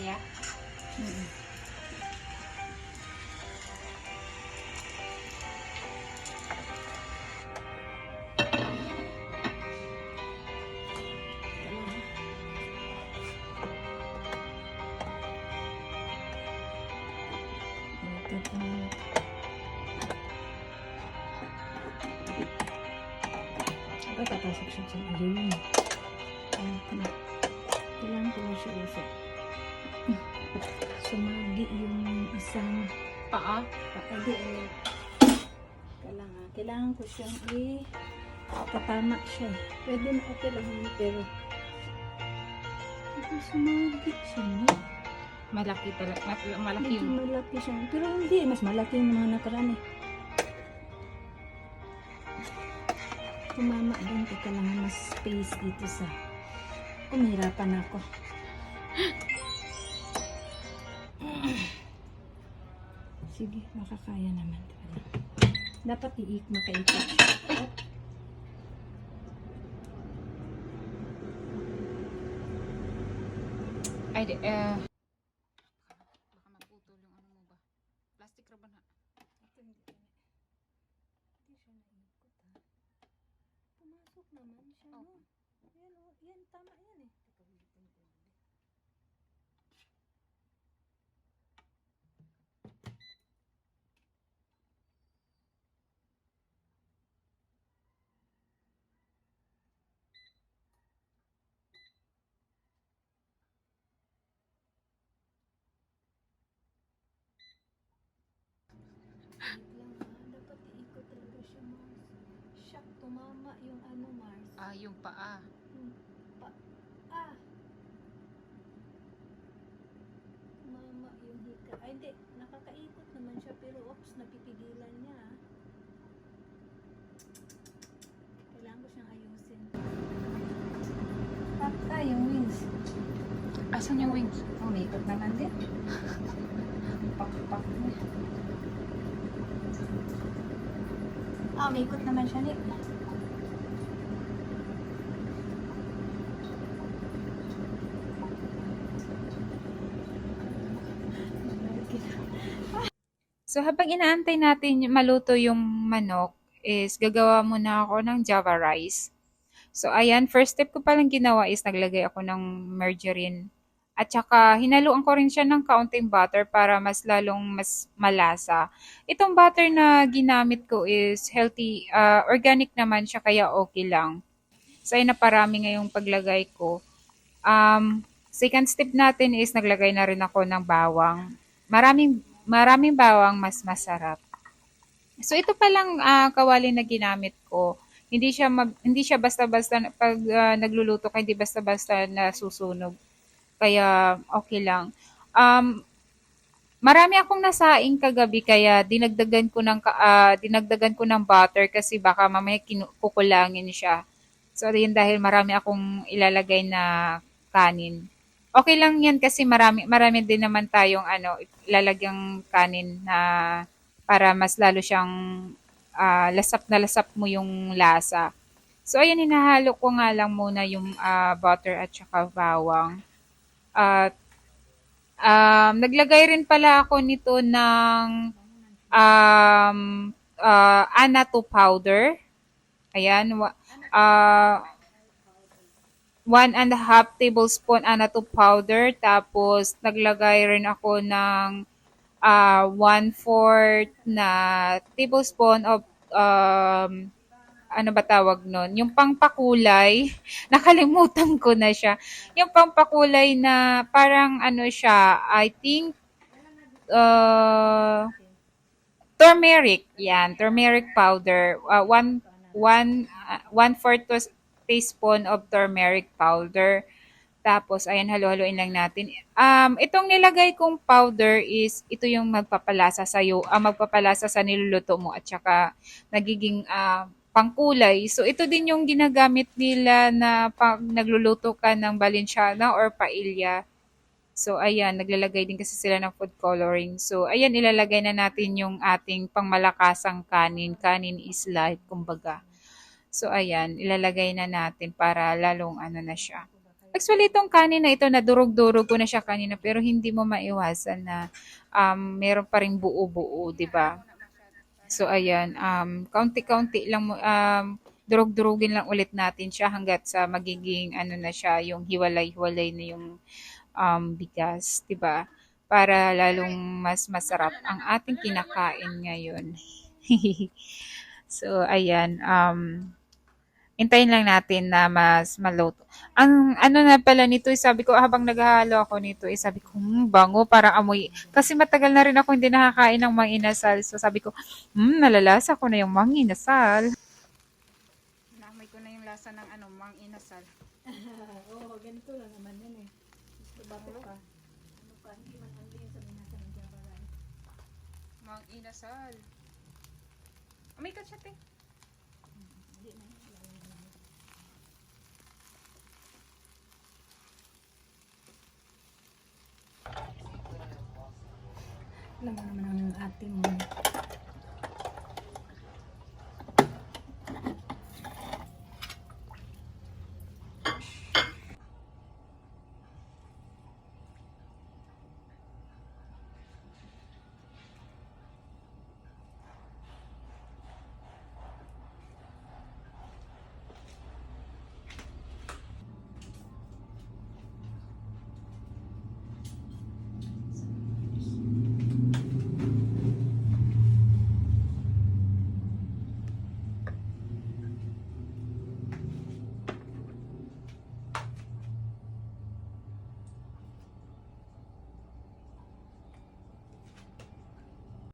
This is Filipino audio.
kaya? Mm. Ay, papasok siya dyan. Ayun. Kailangan ko na siya usap. Sumagi yung isang Paa? hindi, kailangan ko siyang tatama siya. Pwede na okay lang yun, pero sumagi siya, no? Malaki talaga. Malaki Medyo yun. malaki siya. Pero hindi, mas malaki yung mga nakaraan eh. Tumama din, teka lang, mas space dito sa umihirapan ako. Sige, makakaya naman. Dapat makaikot siya. Ay, baka maputol yung ano mo ba? Plastic ra ba na? Hindi siya naikot, ha. Pumasok naman siya, no? Yan, oh, yan, tama yan eh. Teka, ulitin ko ulit. Wait lang, ha. Dapat iikot talaga siya, Mars. Shock, tumama yung ano, Mars. Ah, yung paa. Pa ah! Tumama yung hika. Ay, hindi. Nakakaikot naman siya, pero oops, napipigilan niya, ha. Kailangan ko siyang ayusin. Yung wings. Asan yung wings? Umikot naman din. Pak-pak niya. Umikot naman siya, Nick. So, habang inaantay natin maluto yung manok, is gagawa muna ako ng java rice. So, ayan, first step ko palang ginawa is naglagay ako ng margarine. At saka, hinaluan ko rin siya ng kaunting butter para mas lalong mas malasa. Itong butter na ginamit ko is healthy, organic naman siya, kaya okay lang. So, ayun, naparami ngayong paglagay ko. Second step natin is naglagay na rin ako ng bawang. Maraming bawang, mas masarap. So ito palang kawali na ginamit ko. Hindi siya basta-basta pag nagluluto ka, hindi basta-basta nasusunog. Kaya okay lang. Um, Marami akong nasaing kagabi kaya dinagdagan ko ng butter kasi baka mamaya kukulangin siya. So yun, dahil marami akong ilalagay na kanin. Okay lang yan kasi marami din naman tayong ilalagyang kanin na para mas lalo siyang lasap na lasap mo yung lasa. So ayan, hinahalo ko nga lang muna yung butter at saka bawang. At naglagay rin pala ako nito ng um, annatto powder. Ayan, 1.5 tablespoon annatto powder. Tapos, naglagay rin ako ng 1/4 na tablespoon of ano ba tawag nun? Yung pangpakulay, nakalimutan ko na siya. Yung pangpakulay na parang ano siya, I think, uh, turmeric. Yan, turmeric powder. One fourth teaspoon of turmeric powder. Tapos, ayan, halo-haloin lang natin. Itong nilagay kong powder is, ito yung magpapalasa sa niluluto mo at saka nagiging pangkulay. So, ito din yung ginagamit nila na pag nagluluto ka ng balenciaga or paella. So, ayan, naglalagay din kasi sila ng food coloring. So, ayan, ilalagay na natin yung ating pangmalakasang kanin. Kanin is life, kumbaga. So, ayan, ilalagay na natin para lalong ano na siya. Actually, itong kanin na ito, nadurog-durog ko na siya kanina, pero hindi mo maiwasan na meron pa ring buo-buo, di ba? So, ayan, kaunti-kaunti lang mo, durog-durugin lang ulit natin siya hanggat sa magiging, ano na siya, yung hiwalay-hiwalay na yung bigas, di ba? Para lalong mas masarap ang ating kinakain ngayon. So, ayan, hintayin lang natin na mas maluto. Ang ano na pala nito, sabi ko habang naghahalo ako nito, sabi ko, bango, parang amoy. Kasi matagal na rin ako hindi nakakain ng manginasal. So sabi ko, nalalasa ko na yung manginasal. Naamoy ko na yung lasa ng ano, manginasal. Oo, ganito lang naman yan eh. Gusto bakit pa? Ano pa, hindi man ang liyan sa minasa ng Java rice. Manginasal. Amoy ka siya, te. Hindi na yan. Alam mo naman ang ating